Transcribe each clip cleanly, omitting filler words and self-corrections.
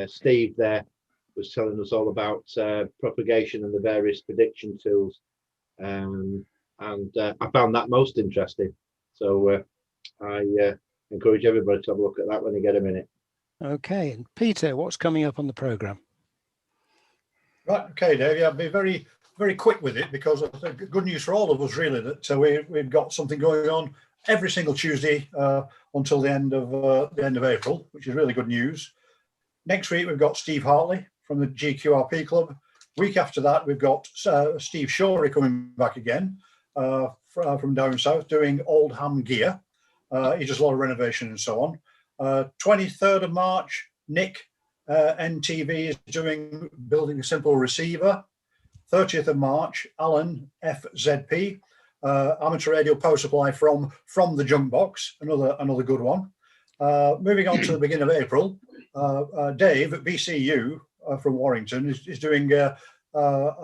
Steve there was telling us all about propagation and the various prediction tools, and I found that most interesting. So I encourage everybody to have a look at that when they get a minute. Okay, and Peter, what's coming up on the programme? Right, okay, Dave. Yeah, I'll be very, very quick with it, because I think good news for all of us, really, that we've got something going on every single Tuesday until the end of April, which is really good news. Next week we've got Steve Hartley from the GQRP Club. Week after that we've got Steve Shorey coming back again from down south, doing old ham gear. He does a lot of renovation and so on. 23rd of March, Nick NTV is building a simple receiver. 30th of March, Alan FZP, amateur radio power supply from the junk box, another good one. Moving on to the beginning of April, Dave at BCU from Warrington is doing a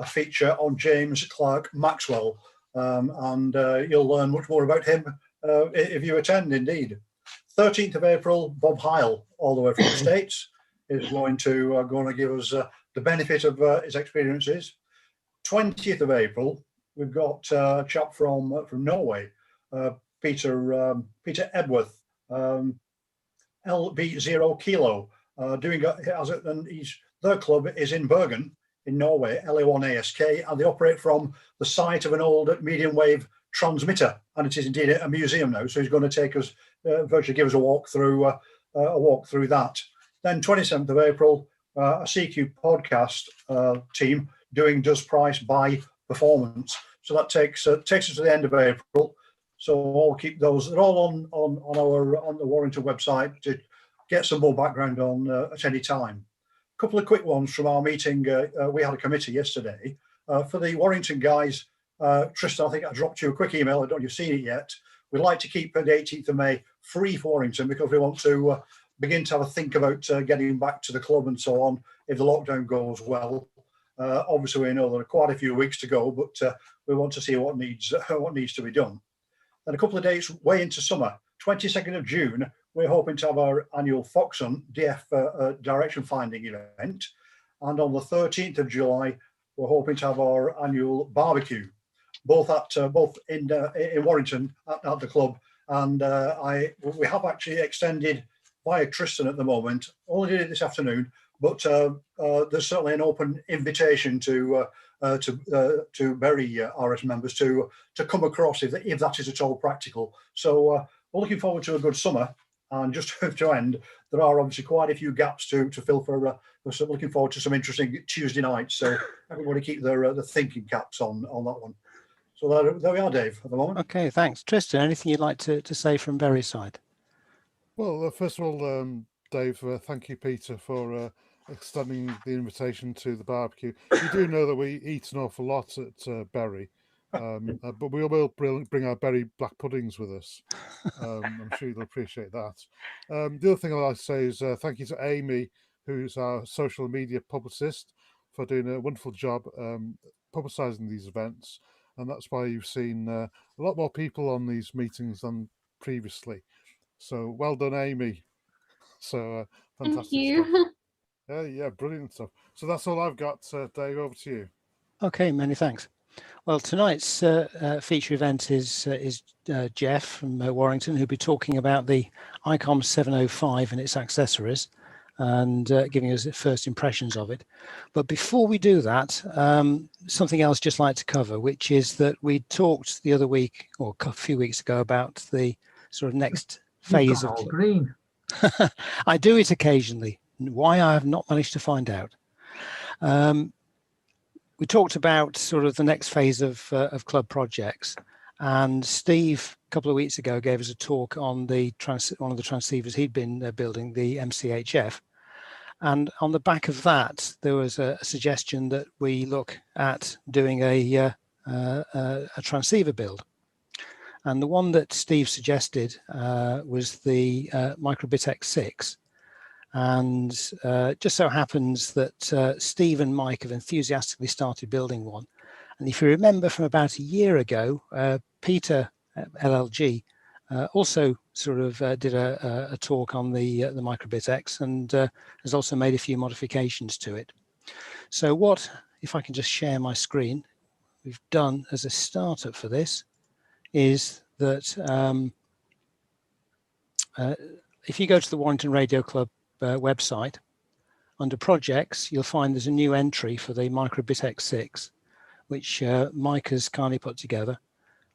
feature on James Clerk Maxwell, and you'll learn much more about him if you attend, indeed. 13th of April, Bob Heil, all the way from the States, is going to give us the benefit of his experiences. 20th of April, we've got a chap from Norway, Peter Edworth, LB0 Kilo, their club is in Bergen in Norway, LA1ASK, and they operate from the site of an old medium wave transmitter, and it is indeed a museum now. So he's going to take us, virtually give us a walk through that. Then 27th of April, a CQ podcast team doing Does Price Buy Performance. So that takes us to the end of April. So I'll keep those. They're all on the Warrington website to get some more background on at any time. A couple of quick ones from our meeting. We had a committee yesterday for the Warrington guys. Tristan, I think I dropped you a quick email. I don't know if you've seen it yet. We'd like to keep the 18th of May free for Warrington, because we want to begin to have a think about getting back to the club and so on if the lockdown goes well. Obviously, we know there are quite a few weeks to go, but we want to see what needs to be done. And a couple of days way into summer, 22nd of June, we're hoping to have our annual Foxhunt DF direction finding event. And on the 13th of July, we're hoping to have our annual barbecue, both in Warrington at the club. And we have actually extended via Tristan at the moment. Only did it this afternoon, but there's certainly an open invitation to Berry RS members to come across if that is at all practical. So we're looking forward to a good summer. And just to end, there are obviously quite a few gaps to fill for. We're looking forward to some interesting Tuesday nights. So everybody keep their thinking caps on that one. So there we are, Dave, at the moment. Okay, thanks. Tristan, anything you'd like to say from Berry's side? Well, first of all, Dave, thank you, Peter, for extending the invitation to the barbecue. You do know that we eat an awful lot at Berry, but we will bring our Berry black puddings with us. I'm sure you'll appreciate that. The other thing I'd like to say is thank you to Amy, who's our social media publicist, for doing a wonderful job publicising these events. And that's why you've seen a lot more people on these meetings than previously. So well done, Amy. So fantastic Thank you. Stuff. Yeah, brilliant stuff. So that's all I've got, Dave. Over to you. Okay, many thanks. Well, tonight's feature event is Jeff from Warrington, who'll be talking about the Icom 705 and its accessories, and giving us the first impressions of it. But before we do that, something else just like to cover, which is that we talked the other week or a few weeks ago about the sort of next phase of green. I do it occasionally. Why, I have not managed to find out. We talked about sort of the next phase of club projects, and Steve a couple of weeks ago gave us a talk on one of the transceivers he'd been building, the MCHF. And on the back of that, there was a suggestion that we look at doing a transceiver build. And the one that Steve suggested was the Microbit X6. And just so happens that Steve and Mike have enthusiastically started building one. And if you remember from about a year ago, Peter LLG also sort of did a talk on the microbit X, and has also made a few modifications to it. So what, if I can just share my screen, we've done as a startup for this is that if you go to the Warrington Radio Club website, under projects, you'll find there's a new entry for the microbit X6, which Mike has kindly put together.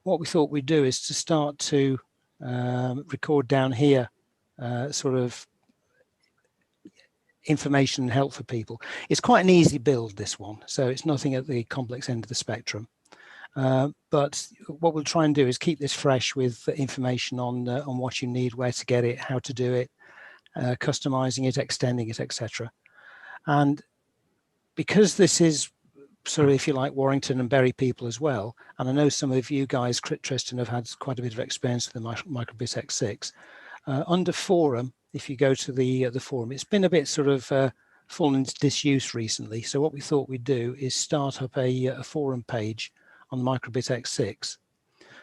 What we thought we'd do is to start to record down here sort of information and help for people. It's quite an easy build, this one, so it's nothing at the complex end of the spectrum. But what we'll try and do is keep this fresh with information on what you need, where to get it, how to do it, customizing it, extending it, etc. And because this is sort of, if you like, Warrington and Bury people as well, and I know some of you guys, Tristan, have had quite a bit of experience with the microbit X6. Under forum, if you go to the forum, it's been a bit sort of fallen into disuse recently. So what we thought we'd do is start up a forum page on the microbit X6.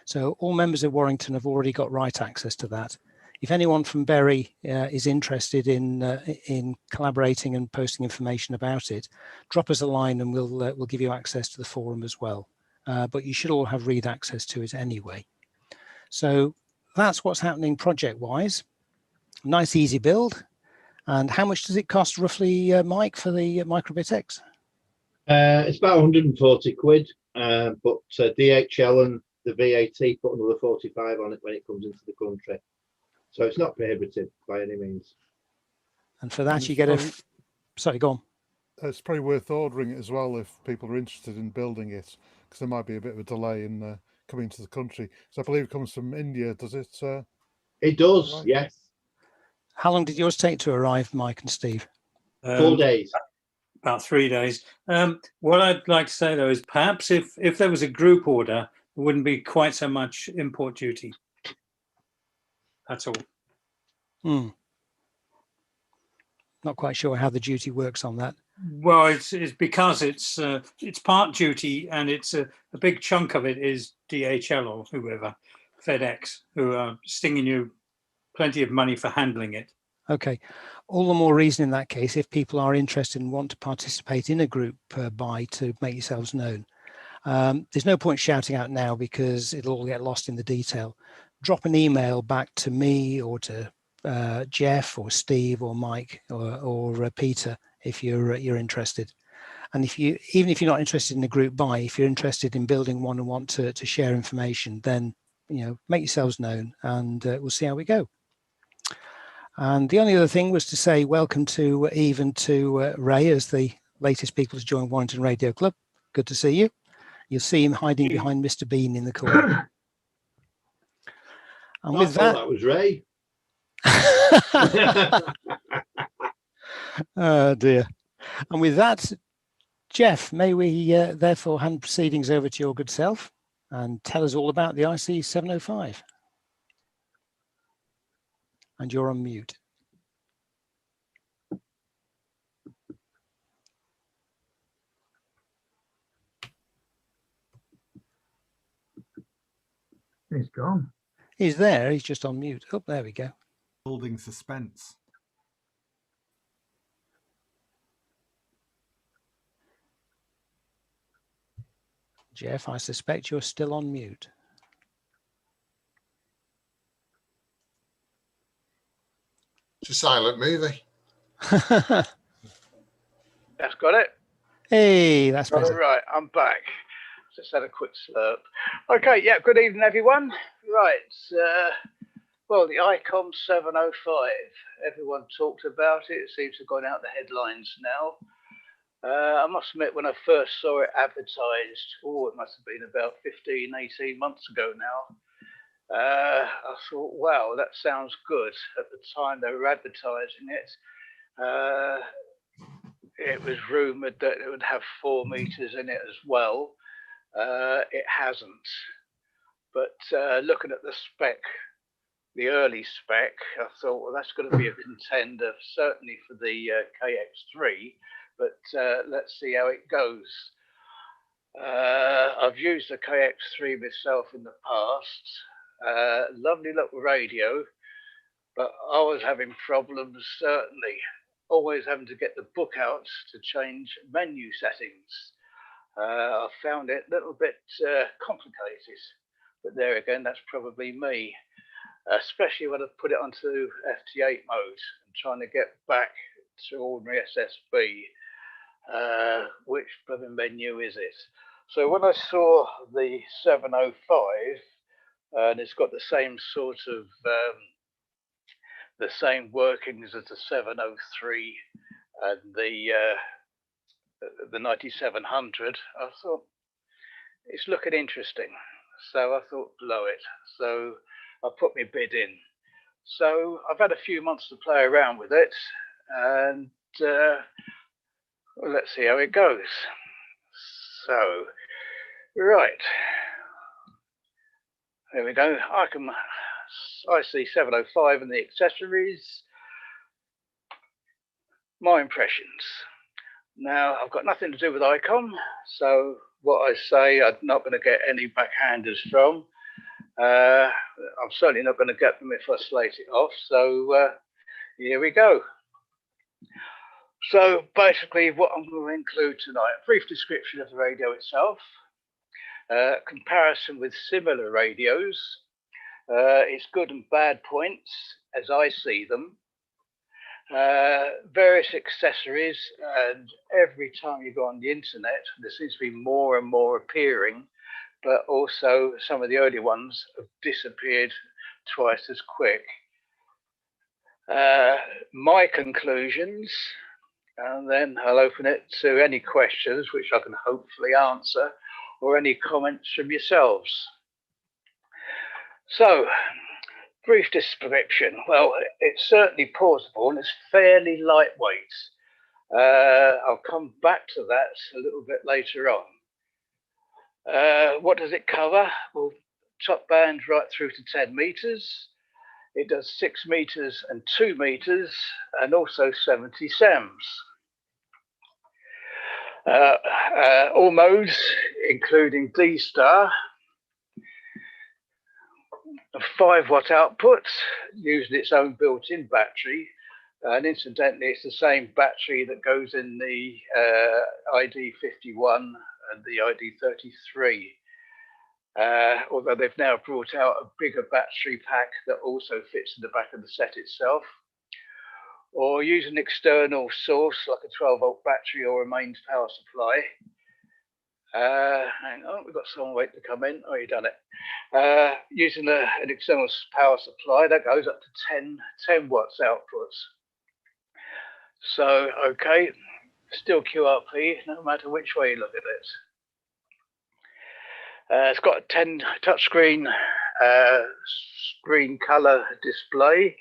So all members of Warrington have already got right access to that. If anyone from Bury is interested in collaborating and posting information about it, drop us a line and we'll give you access to the forum as well. But you should all have read access to it anyway. So that's what's happening project-wise. Nice, easy build. And how much does it cost roughly, Mike, for the microbit X? It's about 140 quid, but DHL and the VAT put another 45 on it when it comes into the country. So it's not prohibitive by any means. And for that, you get a... Sorry, go on. It's probably worth ordering it as well if people are interested in building it, because there might be a bit of a delay in coming to the country. So I believe it comes from India, does it? It does, right? Yes. How long did yours take to arrive, Mike and Steve? 4 days. About 3 days. What I'd like to say, though, is perhaps if there was a group order, there wouldn't be quite so much import duty. That's all. Not quite sure how the duty works on that. Well, it's because it's part duty, and it's a big chunk of it is DHL or whoever, FedEx, who are stinging you plenty of money for handling it. Okay, all the more reason in that case, if people are interested and want to participate in a group buy, to make yourselves known. There's no point shouting out now because it'll all get lost in the detail. Drop an email back to me or to Jeff or Steve or Mike or Peter if you're interested. And even if you're not interested in a group buy, if you're interested in building one and want to share information, then make yourselves known, and we'll see how we go. And the only other thing was to say welcome to Eve and to Ray as the latest people to join Warrington Radio Club. Good to see you. You'll see him hiding behind Mr. Bean in the corner. And with that was Ray. Oh dear. And with that, Jeff, may we therefore hand proceedings over to your good self and tell us all about the IC705. And you're on mute. He's gone. He's there, he's just on mute. Oh, there we go. Building suspense. Jeff, I suspect you're still on mute. It's a silent movie. That's got it. Hey, that's better. Right, I'm back. Just had a quick slurp. Okay, yeah, good evening, everyone. Right, well, the Icom 705. Everyone talked about it. It seems to have gone out the headlines now. I must admit, when I first saw it advertised, it must have been about 15, 18 months ago now. I thought, wow, that sounds good. At the time they were advertising it, it was rumoured that it would have 4 meters in it as well. It hasn't. But looking at the spec, the early spec, I thought, well, that's going to be a contender, certainly for the KX3. But let's see how it goes. I've used the KX3 myself in the past. Lovely little radio, but I was having problems, certainly. Always having to get the book out to change menu settings. I found it a little bit complicated, but there again, that's probably me, especially when I put it onto FT8 mode and trying to get back to ordinary SSB. Which bloody menu is it? So when I saw the 705, and it's got the same sort of the same workings as the 703 and the 9700, I thought it's looking interesting. So I thought blow it. So I put my bid in. So I've had a few months to play around with it, and well, let's see how it goes. So, right, there we go. Icom IC705 and the accessories. My impressions. Now, I've got nothing to do with Icom, so what I say, I'm not going to get any backhanders from. I'm certainly not going to get them if I slate it off. So here we go. So basically what I'm going to include tonight, a brief description of the radio itself, comparison with similar radios, its good and bad points as I see them, various accessories, and every time you go on the internet, there seems to be more and more appearing, but also some of the early ones have disappeared twice as quick. My conclusions, and then I'll open it to any questions which I can hopefully answer, or any comments from yourselves. So, brief description. Well, it's certainly portable and it's fairly lightweight. I'll come back to that a little bit later on. What does it cover? Well, top band right through to 10 meters. It does 6 meters and 2 meters, and also 70 SEMS. All modes, including D-Star, a 5-watt output, using its own built-in battery. And incidentally, it's the same battery that goes in the ID51 and the ID33. Although they've now brought out a bigger battery pack that also fits in the back of the set itself. Or use an external source like a 12-volt battery or a mains power supply. Hang on, we've got someone waiting to come in. Oh, you've done it. Using an external power supply that goes up to 10 watts outputs. So, okay, still QRP, no matter which way you look at it. It's got a 10 touchscreen screen color display,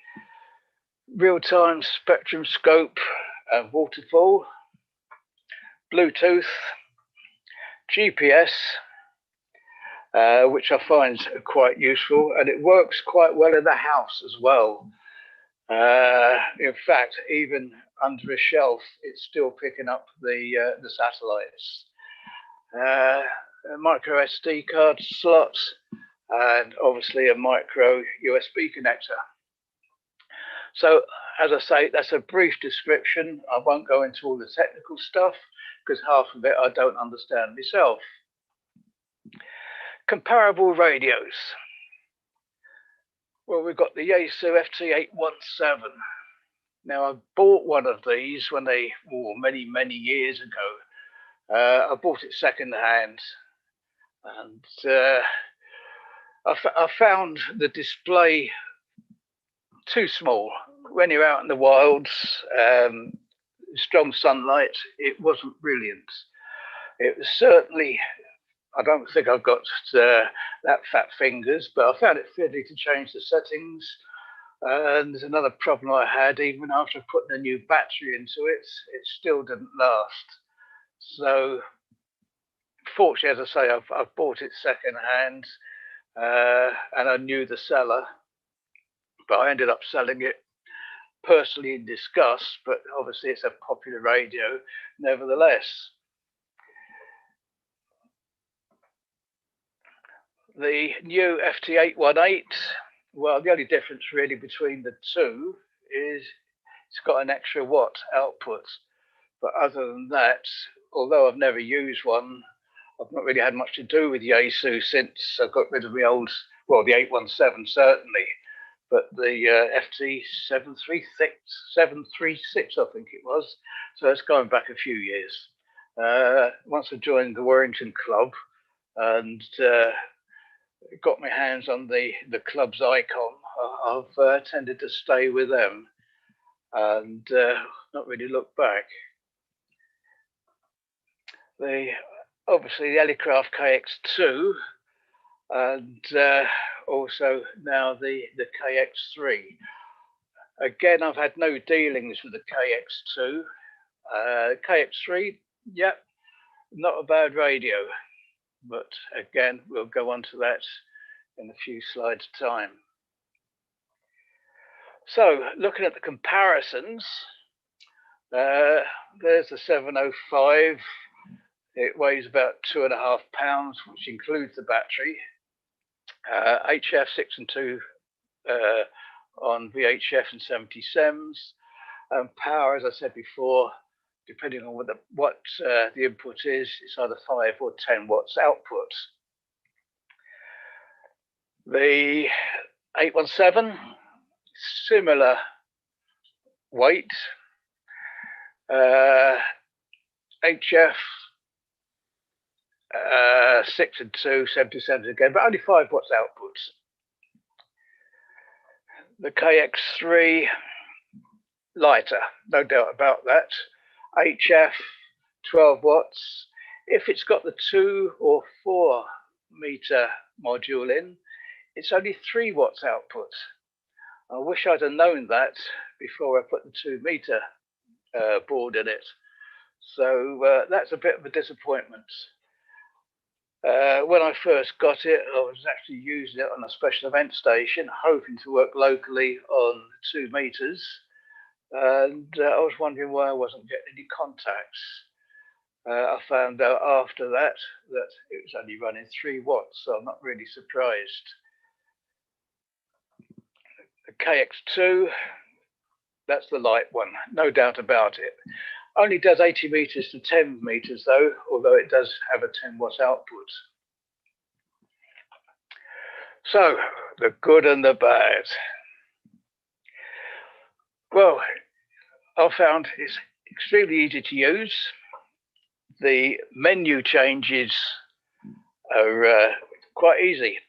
real-time spectrum scope and waterfall, Bluetooth, GPS, which I find quite useful, and it works quite well in the house as well. In fact, even under a shelf, it's still picking up the satellites. A micro SD card slot, and obviously a micro USB connector. So, as I say, that's a brief description. I won't go into all the technical stuff because half of it I don't understand myself. Comparable radios. Well, we've got the Yaesu FT817. Now, I bought one of these when they, many years ago. I bought it second hand, and I found the display too small. When you're out in the wilds, strong sunlight, it wasn't brilliant. It was certainly, I don't think I've got that fat fingers, but I found it fiddly to change the settings. And there's another problem I had, even after putting a new battery into it, it still didn't last. So, fortunately, as I say, I've bought it second hand, and I knew the seller, but I ended up selling it personally in disgust, but obviously it's a popular radio nevertheless. The new FT818, well, the only difference really between the two is it's got an extra watt output. But other than that, although I've never used one, I've not really had much to do with Yaesu since I got rid of the old, well, the 817 certainly, but the FT736, I think it was. So it's going back a few years. Once I joined the Warrington club and got my hands on the club's Icom, I've tended to stay with them and not really look back. Obviously the Elecraft KX2 and also now the KX3. Again, I've had no dealings with the KX2. KX3, yep, not a bad radio, but again, we'll go on to that in a few slides' time. So, looking at the comparisons, there's the 705. It weighs about 2.5 pounds, which includes the battery. HF 6 and 2 on VHF and 77s. Power, as I said before, depending on what the input is, it's either 5 or 10 watts output. The 817, similar weight. HF 6 and 2, 77s again, but only 5 watts output. The KX3, lighter, no doubt about that. HF 12 watts. If it's got the 2 or 4 meter module in, it's only 3 watts output. I wish I'd have known that before I put the 2 meter board in it. So that's a bit of a disappointment. When I first got it, I was actually using it on a special event station, hoping to work locally on 2 meters. And I was wondering why I wasn't getting any contacts. I found out after that it was only running 3 watts, so I'm not really surprised. The KX2, that's the light one, no doubt about it. Only does 80 meters to 10 meters though, although it does have a 10 watt output. So, the good and the bad. Well, I found it's extremely easy to use. The menu changes are quite easy,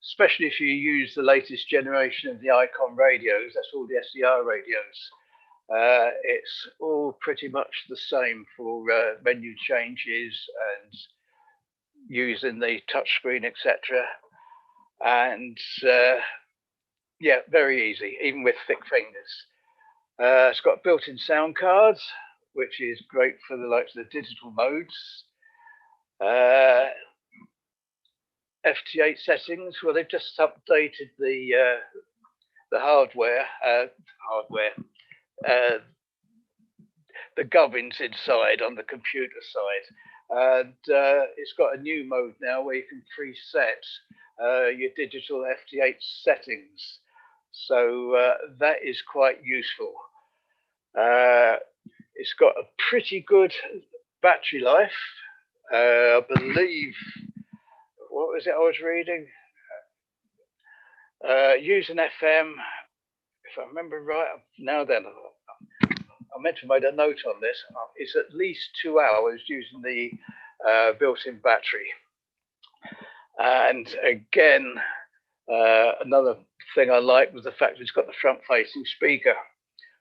especially if you use the latest generation of the Icom radios. That's all the SDR radios. It's all pretty much the same for menu changes and using the touchscreen, etc. And yeah, very easy, even with thick fingers. It's got built-in sound cards, which is great for the likes of the digital modes. FT8 settings, well, they've just updated the hardware, the gubbins inside on the computer side, and it's got a new mode now where you can preset your digital FT8 settings. So that is quite useful. It's got a pretty good battery life. I believe, what was it I was reading? Using FM, if I remember right, now then, I meant to make a note on this. It's at least 2 hours using the built-in battery. And again, another thing I liked was the fact that it's got the front-facing speaker,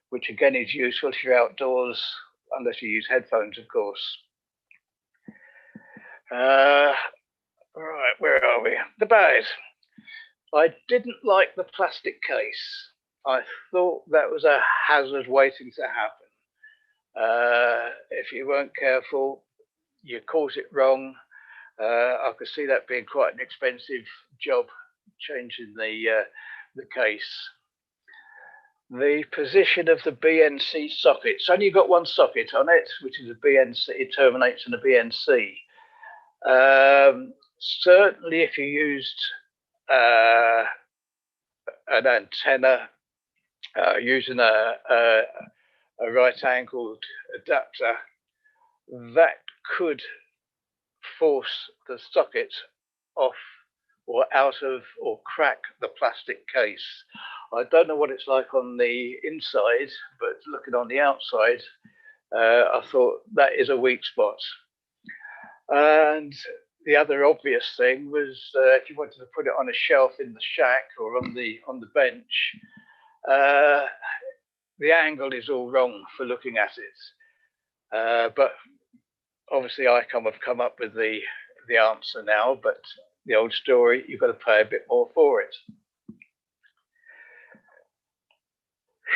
which again is useful if you're outdoors, unless you use headphones, of course. Right, where are we? The bad. I didn't like the plastic case. I thought that was a hazard waiting to happen. If you weren't careful, you cause it wrong. I could see that being quite an expensive job, changing the case. The position of the BNC socket. It's only got one socket on it, which is a BNC. It terminates in a BNC. certainly if you used an antenna using a right-angled adapter, that could force the socket off or out of or crack the plastic case. I don't know what it's like on the inside, but looking on the outside, I thought that is a weak spot. And the other obvious thing was if you wanted to put it on a shelf in the shack or on the bench, the angle is all wrong for looking at it. But obviously Icom have come up with the answer now, but the old story, you've got to pay a bit more for it.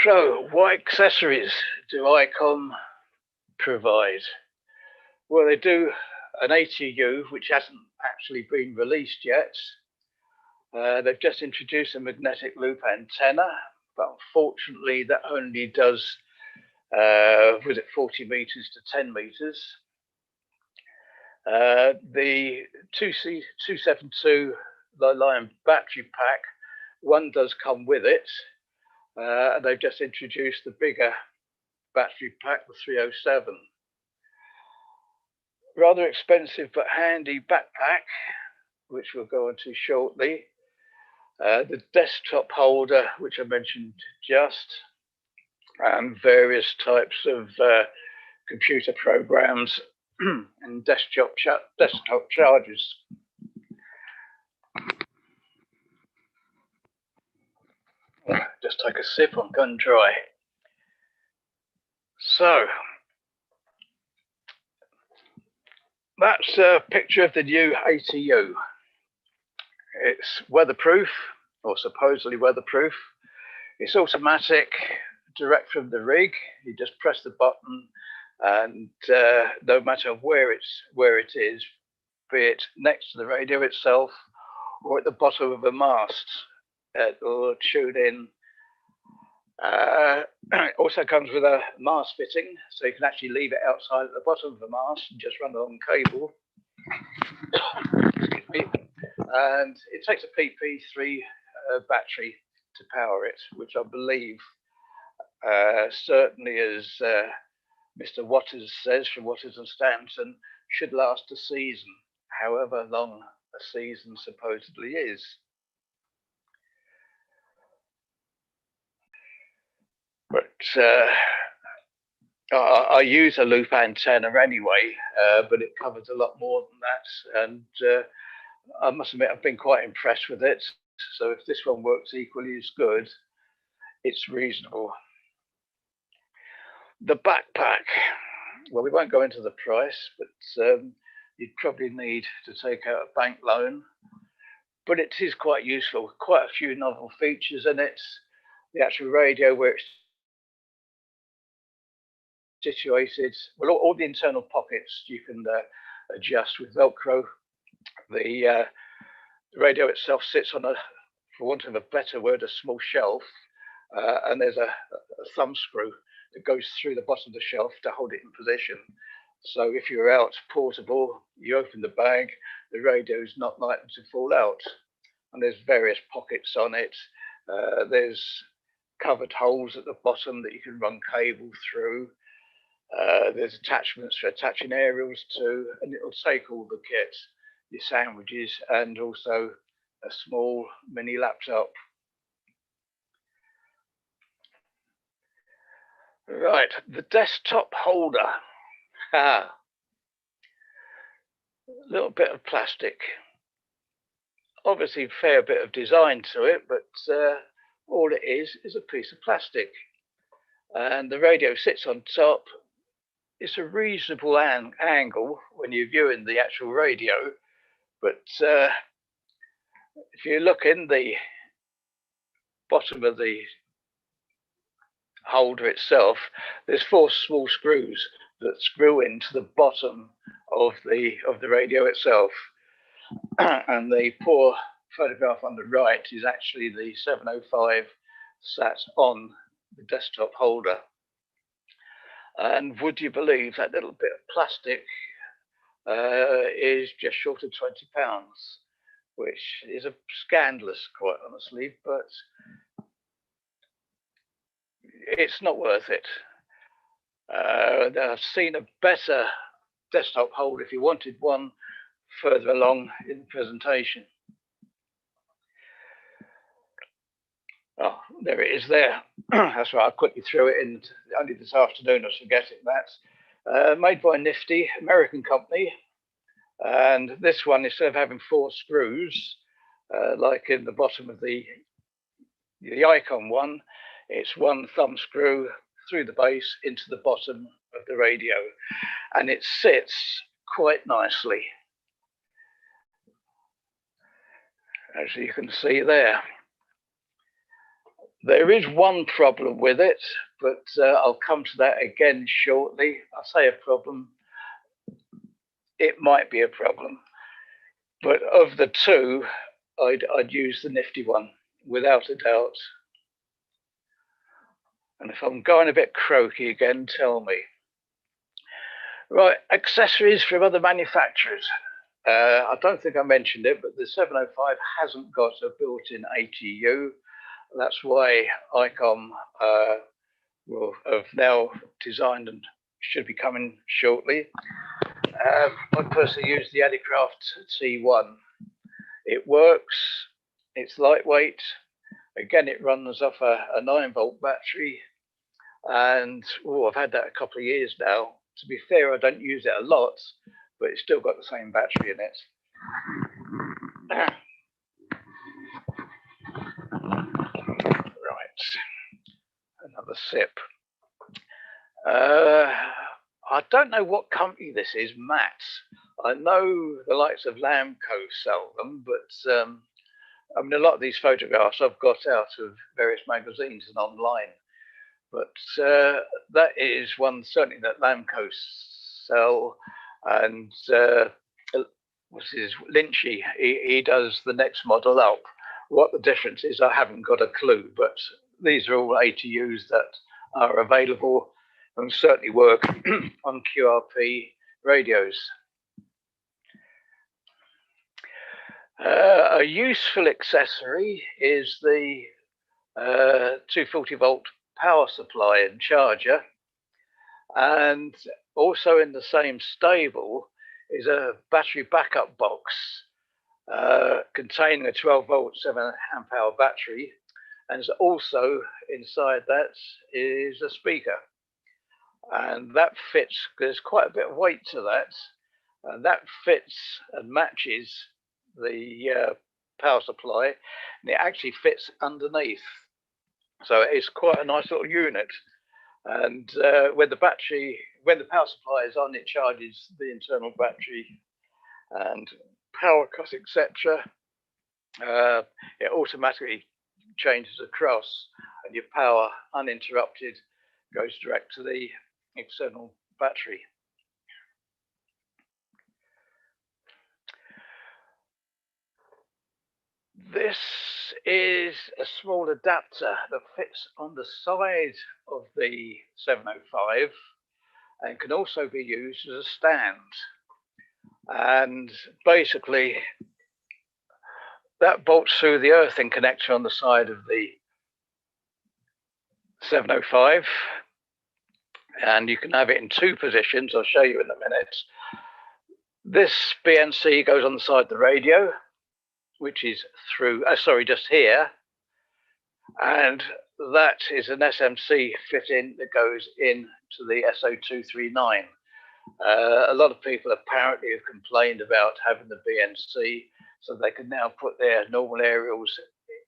So what accessories do Icom provide? Well, they do an ATU, which hasn't actually been released yet. They've just introduced a magnetic loop antenna, but unfortunately that only does, was it 40 meters to 10 meters. The 272 low-lying battery pack, one does come with it. And they've just introduced the bigger battery pack, the 307. Rather expensive but handy backpack, which we'll go into shortly. The desktop holder, which I mentioned just, and various types of computer programs and desktop chargers. Just take a sip on gun dry. So that's a picture of the new ATU. It's weatherproof, or supposedly weatherproof. It's automatic, direct from the rig. You just press the button, and no matter where it is, be it next to the radio itself or at the bottom of a mast, it will tune in. It also comes with a mast fitting, so you can actually leave it outside at the bottom of the mast and just run it on cable. Excuse me. And it takes a PP3 battery to power it, which I believe, certainly as Mr. Waters says from Waters and Stanton, should last a season, however long a season supposedly is. But I use a loop antenna anyway, but it covers a lot more than that. And I must admit, I've been quite impressed with it. So if this one works equally as good, it's reasonable. The backpack, well, we won't go into the price, but you'd probably need to take out a bank loan. But it is quite useful, quite a few novel features in it. The actual radio where it's situated, well, all the internal pockets you can adjust with Velcro. The radio itself sits on a, for want of a better word, a small shelf, and there's a thumb screw that goes through the bottom of the shelf to hold it in position. So if you're out portable, you open the bag, the radio is not likely to fall out. And there's various pockets on it. There's covered holes at the bottom that you can run cable through. There's attachments for attaching aerials to, and it'll take all the kit, your sandwiches, and also a small mini laptop. Right, the desktop holder. A little bit of plastic. Obviously, a fair bit of design to it, but all it is a piece of plastic. And the radio sits on top. It's a reasonable angle when you're viewing the actual radio, but if you look in the bottom of the holder itself, there's 4 small screws that screw into the bottom of the radio itself. And the poor photograph on the right is actually the 705 sat on the desktop holder. And would you believe that little bit of plastic is just short of £20, which is a scandalous, quite honestly, but it's not worth it. I've seen a better desktop hold if you wanted one further along in the presentation. Oh, there it is there. That's right, I quickly threw it in only this afternoon, I was forgetting that. Made by Nifty, American company. And this one, instead of having 4 screws, like in the bottom of the Icom one, it's 1 thumb screw through the base into the bottom of the radio. And it sits quite nicely, as you can see there. There is one problem with it, but I'll come to that again shortly. I say a problem, it might be a problem, but of the two, I'd use the Nifty one without a doubt. And if I'm going a bit croaky again, tell me. Right, accessories from other manufacturers. I don't think I mentioned it, but the 705 hasn't got a built-in ATU. That's why Icom will have now designed and should be coming shortly. I personally use the Adicraft C1. It works, it's lightweight. Again, it runs off a 9-volt battery. And I've had that a couple of years now. To be fair, I don't use it a lot, but it's still got the same battery in it. Right, another sip. I don't know what company this is, Matt. I know the likes of Lamco sell them, but I mean, a lot of these photographs I've got out of various magazines and online. But that is one certainly that Lamco sell, and what's his Lynchy? He does the next model up. What the difference is, I haven't got a clue. But these are all ATUs that are available and certainly work on QRP radios. A useful accessory is the 240-volt power supply and charger, and also in the same stable is a battery backup box containing a 12-volt 7-amp-hour battery, and also inside that is a speaker, and that fits. There's quite a bit of weight to that, and that fits and matches the power supply, and it actually fits underneath. So it's quite a nice little unit, and when the power supply is on, it charges the internal battery, and power cut, etc. It automatically changes across, and your power uninterrupted goes direct to the external battery. This is a small adapter that fits on the side of the 705 and can also be used as a stand. And basically, that bolts through the earthing connector on the side of the 705. And you can have it in 2 positions. I'll show you in a minute. This BNC goes on the side of the radio, which is through, just here. And that is an SMC fit-in that goes in to the SO239. A lot of people apparently have complained about having the BNC, so they can now put their normal aerials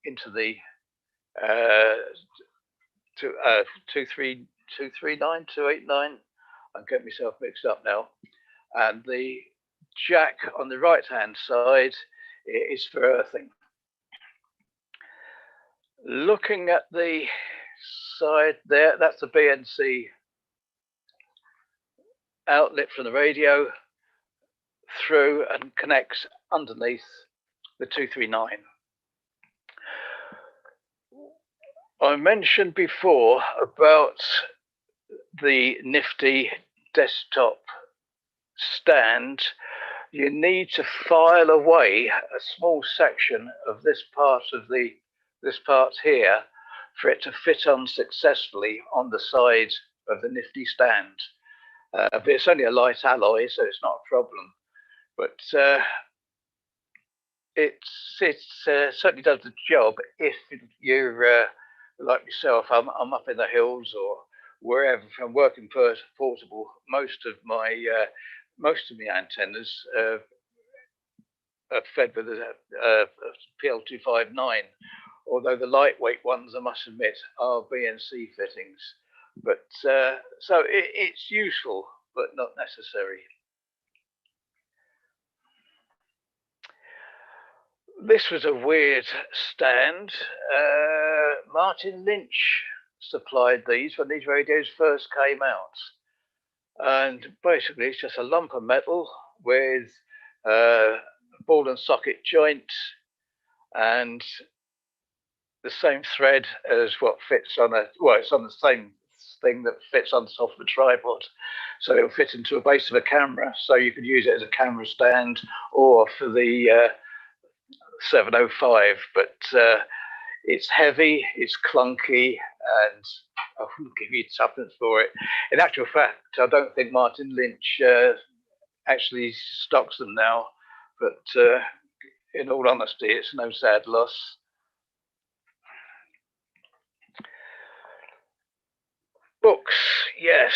into the 239, 289. I'm getting myself mixed up now. And the jack on the right-hand side is for earthing. Looking at the side there, that's the BNC outlet from the radio through and connects underneath the 239. I mentioned before about the Nifty desktop stand, you need to file away a small section of this part here for it to fit on successfully on the side of the nifty stand. But it's only a light alloy, so it's not a problem. But it certainly does the job if you're like myself. I'm up in the hills or wherever. If I'm working portable, most of my antennas are fed with a PL259. Although the lightweight ones, I must admit, are BNC fittings. But so it's useful, but not necessary. This was a weird stand. Martin Lynch supplied these when these radios first came out. And basically it's just a lump of metal with a ball and socket joint and the same thread as what fits on it's on the same thing that fits on the top of a tripod. So it'll fit into a base of a camera. So you could use it as a camera stand or for the 705, but it's heavy, it's clunky, and I wouldn't give you tuppence for it. In actual fact, I don't think Martin Lynch actually stocks them now, but in all honesty, it's no sad loss. Books, yes,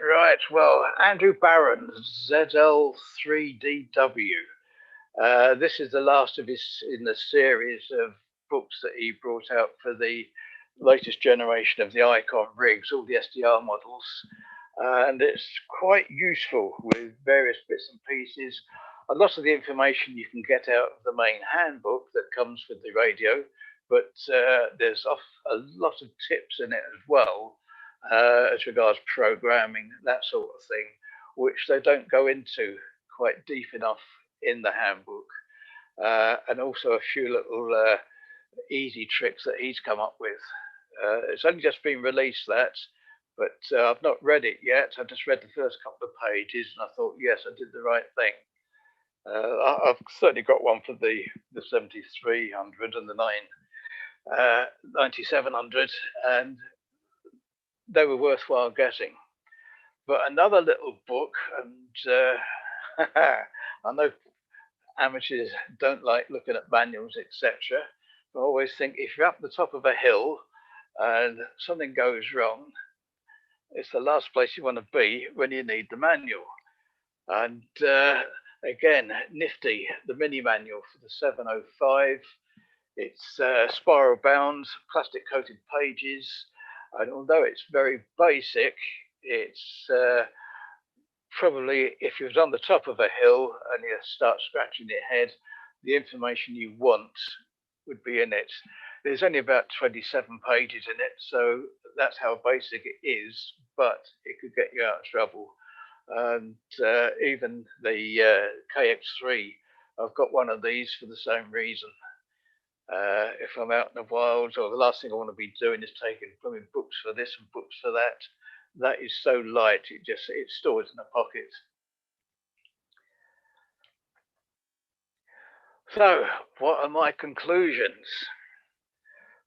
right. Well, Andrew Barron's ZL3DW. This is the last of his in the series of books that he brought out for the latest generation of the Icom rigs, all the SDR models. And it's quite useful with various bits and pieces. A lot of the information you can get out of the main handbook that comes with the radio, but there's a lot of tips in it as well, as regards programming, that sort of thing, which they don't go into quite deep enough in the handbook. And also a few little easy tricks that he's come up with. It's only just been released, that, but I've not read it yet. I just read the first couple of pages and I thought, yes, I did the right thing. I've certainly got one for the 7300 and the 9700, and they were worthwhile getting. But another little book, and I know amateurs don't like looking at manuals, etc. I always think if you're up the top of a hill and something goes wrong, it's the last place you want to be when you need the manual. And again, nifty, the mini manual for the 705. It's spiral bound, plastic coated pages. And although it's very basic, it's probably, if you was on the top of a hill and you start scratching your head, the information you want would be in it. There's only about 27 pages in it, so that's how basic it is, but it could get you out of trouble. And even the KX3, I've got one of these for the same reason. If I'm out in the wilds, or the last thing I want to be doing is taking blooming books for this and books for that. That is so light, it stores in a pocket. So, what are my conclusions?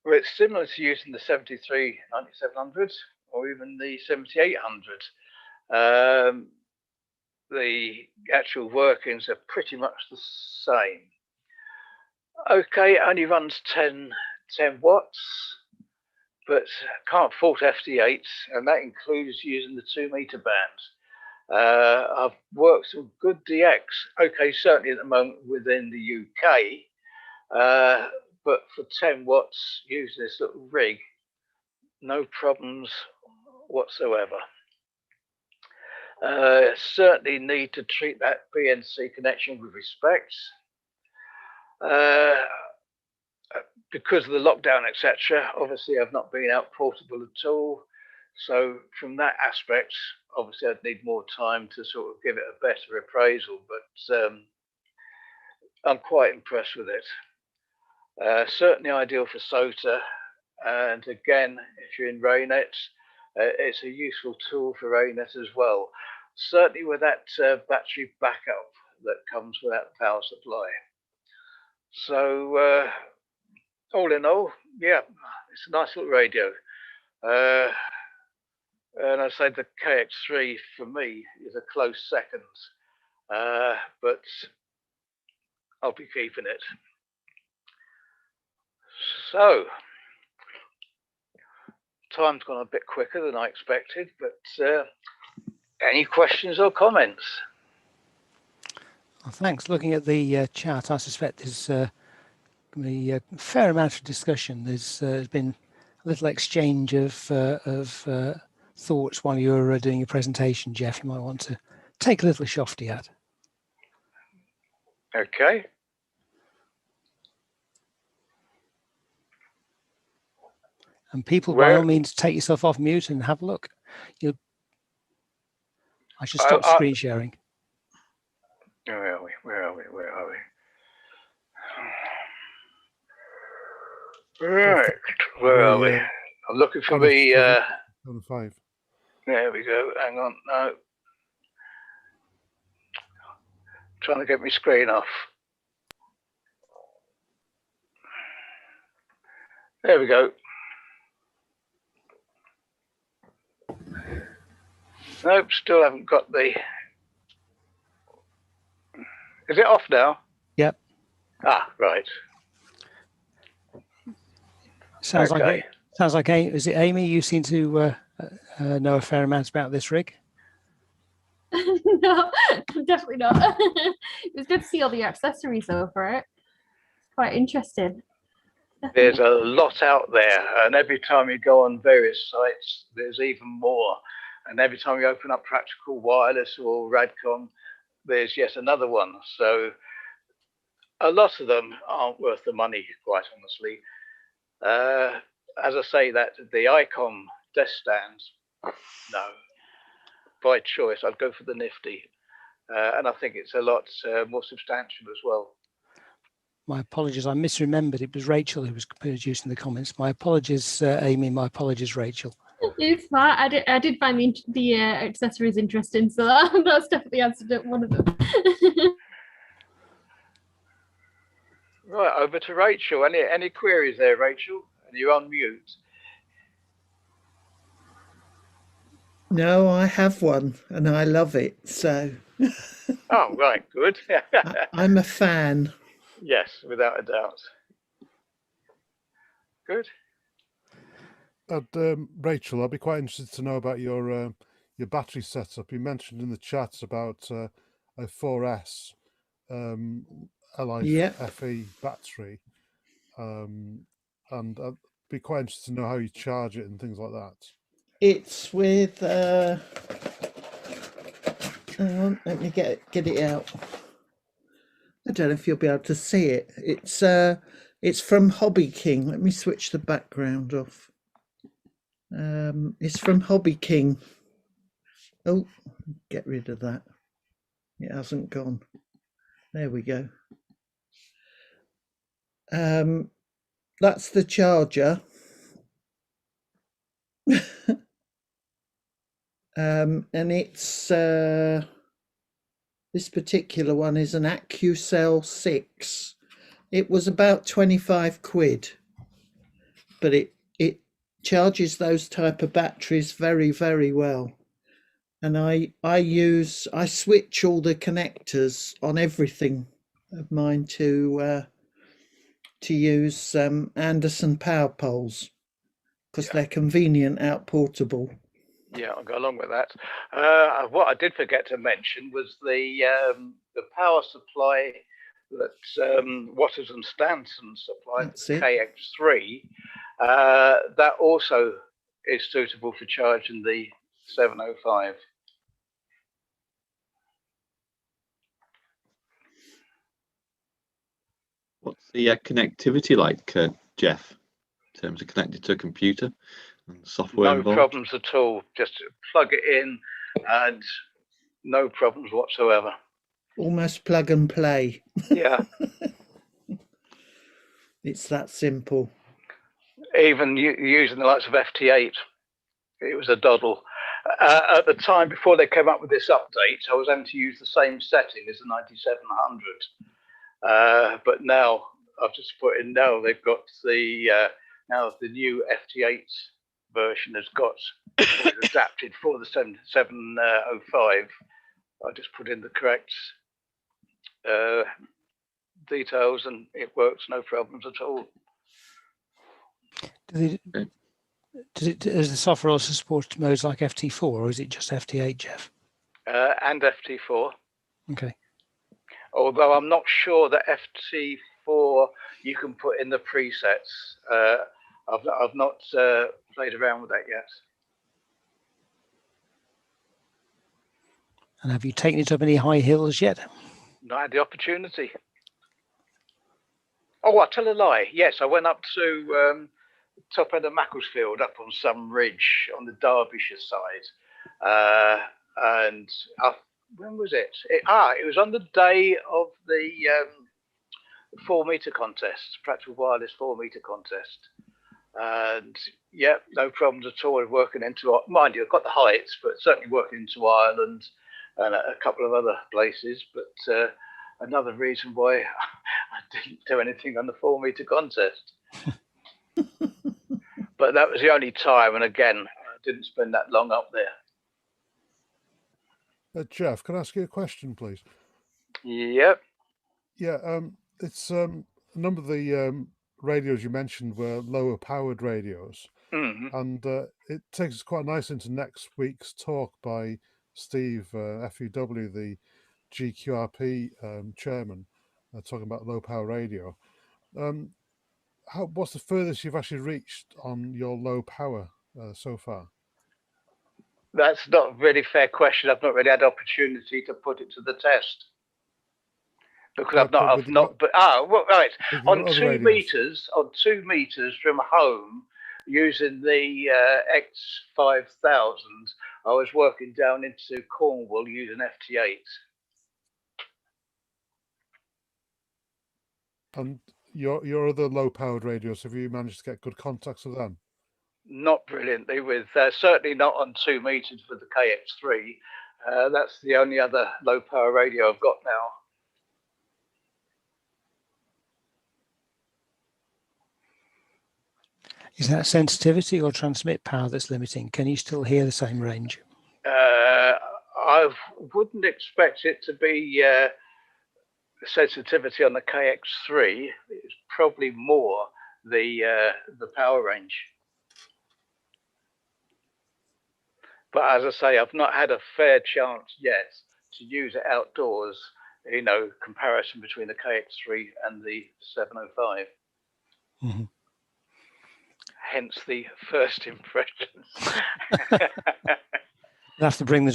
Well, it's similar to using the 9700 or even the 7800. The actual workings are pretty much the same. Okay, it only runs 10 watts, but can't fault FT8, and that includes using the 2 meter band. I've worked some good DX, okay, certainly at the moment within the UK, but for 10 watts, using this little rig, no problems whatsoever. Certainly need to treat that BNC connection with respect. Because of the lockdown, etc., obviously I've not been out portable at all. So from that aspect, obviously I'd need more time to sort of give it a better appraisal, but I'm quite impressed with it. Certainly ideal for SOTA. And again, if you're in RayNet, it's a useful tool for RayNet as well. certainly with that battery backup that comes with that power supply. So all in all, yeah, it's a nice little radio. And I say the KX3 for me is a close second, but I'll be keeping it. So, time's gone a bit quicker than I expected, but any questions or comments? Well, thanks. Looking at the chat, I suspect there's going to be a fair amount of discussion. There's been a little exchange of thoughts while you were doing your presentation, Jeff. You might want to take a little shofty at. Okay. And people, by all means, take yourself off mute and have a look. I should stop screen sharing. Where are we? Where are we? Where are we? Right. Where are we? I'm looking for the... 5. There we go. Hang on. No. Trying to get my screen off. There we go. Nope, still haven't got the... Is it off now? Yep. Ah, right. Sounds like is it Amy? You seem to know a fair amount about this rig. No, definitely not. It was good to see all the accessories though for it. Quite interesting. There's a lot out there, and every time you go on various sites, there's even more. And every time you open up Practical Wireless or Radcom, there's yet another one. So a lot of them aren't worth the money, quite honestly. As I say, that the Icom desk stands, no. By choice, I'd go for the Nifty. And I think it's a lot more substantial as well. My apologies, I misremembered. It was Rachel who was producing the comments. My apologies, Amy. My apologies, Rachel. It's fine. I did find the accessories interesting, so that's definitely answered one of them. Right, over to Rachel. Any queries there, Rachel? And you're on mute. No, I have one, and I love it. So. Oh, right, good. I'm a fan. Yes, without a doubt. Good. Rachel, I'd be quite interested to know about your battery setup. You mentioned in the chat about a 4S LiFe battery, and I'd be quite interested to know how you charge it and things like that. It's with. Hang on, let me get it out. I don't know if you'll be able to see it. It's from Hobby King. Let me switch the background off. It's from Hobby King. Oh, get rid of that. It hasn't gone. There we go. That's the charger. And it's this particular one is an AccuCell 6. It was about 25 quid, but it charges those type of batteries very, very well. And I switch all the connectors on everything of mine to use Anderson power poles because they're convenient, out portable. Yeah, I'll go along with that. What I did forget to mention was the power supply that Waters and Stanson supplied, KX3. That also is suitable for charging the 705. What's the connectivity like, Jeff, in terms of connected to a computer and software involved? No problems at all. Just plug it in and no problems whatsoever. Almost plug and play. Yeah. It's that simple. Even using the likes of FT8, it was a doddle. At the time before they came up with this update, I was having to use the same setting as the 9700. But now I've just put in now they've got now the new FT8 version has got adapted for the 7705. I just put in the correct details and it works, no problems at all. Does the software also support modes like FT4 or is it just FT8, Jeff? And FT4. Okay. Although I'm not sure that FT4 you can put in the presets. I've not played around with that yet. And have you taken it up any high hills yet? Not had the opportunity. Oh, I tell a lie. Yes, I went up to top end of Macclesfield, up on some ridge on the Derbyshire side, and when was it? It was on the day of the 4 meter contest, practical wireless 4 meter contest, and yeah, no problems at all working into. Mind you, I've got the heights, but certainly working into Ireland and a couple of other places, but. Another reason why I didn't do anything on the 4 meter contest. But that was the only time, and again, I didn't spend that long up there. Jeff, can I ask you a question, please? Yep. Yeah, it's a number of the radios you mentioned were lower powered radios, and it takes us quite nice into next week's talk by Steve FUW, the GQRP chairman, talking about low power radio. What's the furthest you've actually reached on your low power so far? That's not a really fair question. I've not really had opportunity to put it to the test because I've not. Well, right. On 2 meters, from home, using the X5000, I was working down into Cornwall using FT8. And your other low-powered radios, have you managed to get good contacts with them? Not brilliantly, with certainly not on 2 meters with the KX3. That's the only other low-power radio I've got now. Is that sensitivity or transmit power that's limiting? Can you still hear the same range? I wouldn't expect it to be sensitivity on the KX3. It's probably more the power range. But as I say, I've not had a fair chance yet to use it outdoors, you know, comparison between the KX3 and the 705. Mm-hmm. Hence the first impressions. We'll have to bring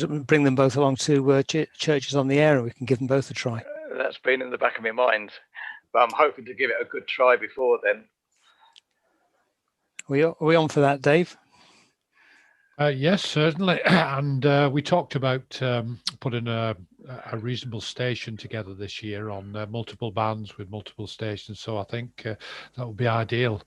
them both along to churches on the air, and we can give them both a try. That's been in the back of my mind, but I'm hoping to give it a good try before then. Are we on for that, Dave? Yes, certainly. And we talked about putting a reasonable station together this year on multiple bands with multiple stations. So I think that would be ideal.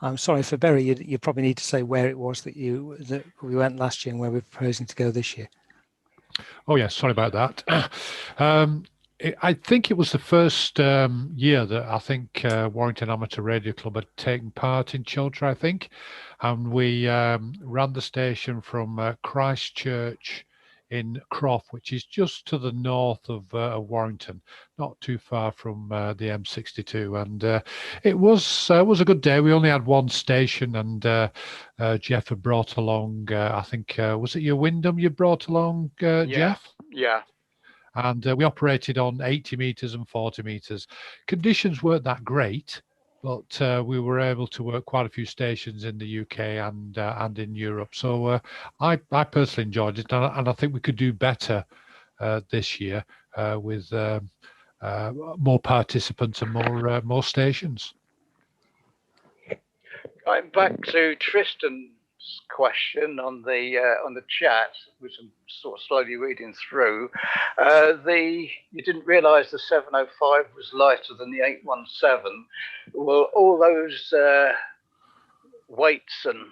I'm sorry for Berry. You probably need to say where it was that we went last year and where we're proposing to go this year. Oh yes, sorry about that. I think it was the first year that I think Warrington Amateur Radio Club had taken part in Chiltern, I think, and we ran the station from Christchurch in Croft, which is just to the north of Warrington, not too far from the M62, and it was a good day. We only had one station, and Jeff had brought along, I think, was it your Wyndham you brought along, Jeff? Yeah. And we operated on 80 meters and 40 meters. Conditions weren't that great, but we were able to work quite a few stations in the UK and in Europe. So I personally enjoyed it, and I think we could do better this year with more participants and more stations. Going back to Tristan's question on the chat, which I'm sort of slowly reading through, you didn't realise the 705 was lighter than the 817. Well, all those weights and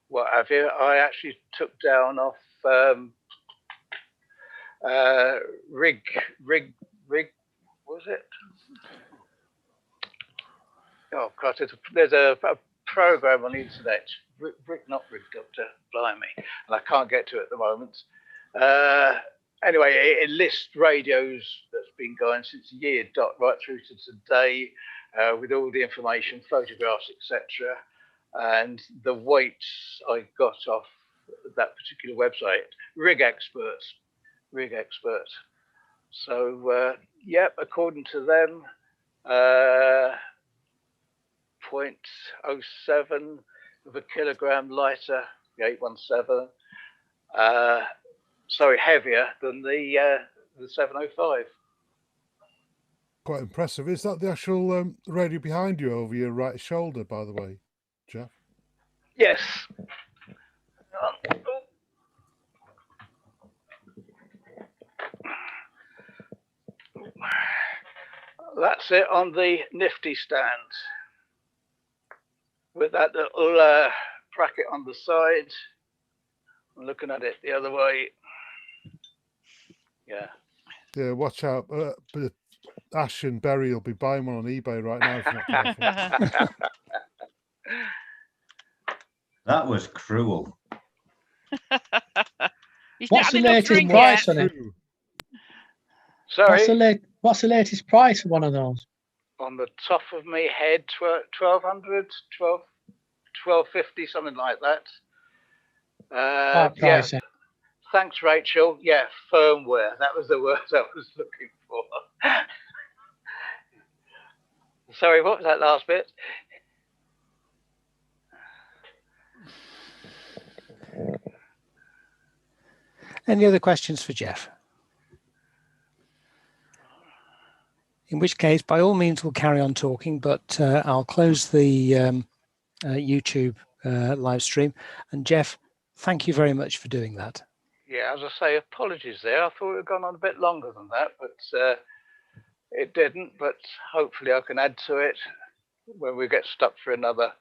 what have you. I actually took down off rig, was it? Oh God, there's a program on the internet, not Rig Doctor, blimey, and I can't get to it at the moment. Anyway, it lists radios that's been going since the year dot right through to today, with all the information, photographs, etc. And the weights I got off that particular website, Rig Expert. So, yep, according to them, 0.07 of a kilogram lighter, the 817. Sorry, heavier than the 705. Quite impressive. Is that the actual radio behind you over your right shoulder, by the way, Jeff? Yes. That's it on the nifty stand with that little bracket on the side. I'm looking at it the other way. Yeah. Yeah, watch out. But Ash and Berry will be buying one on eBay right now if you're not careful. That was cruel. What's the latest price on it? Sorry? What's the latest price for one of those? On the top of my head, 1200, 1250, something like that. Yeah. Thanks, Rachel. Yeah, firmware. That was the word I was looking for. Sorry, what was that last bit? Any other questions for Jeff? In which case, by all means, we'll carry on talking, but I'll close the YouTube live stream. And Jeff, thank you very much for doing that. Yeah, as I say, apologies there. I thought it had gone on a bit longer than that, but it didn't. But hopefully I can add to it when we get stuck for another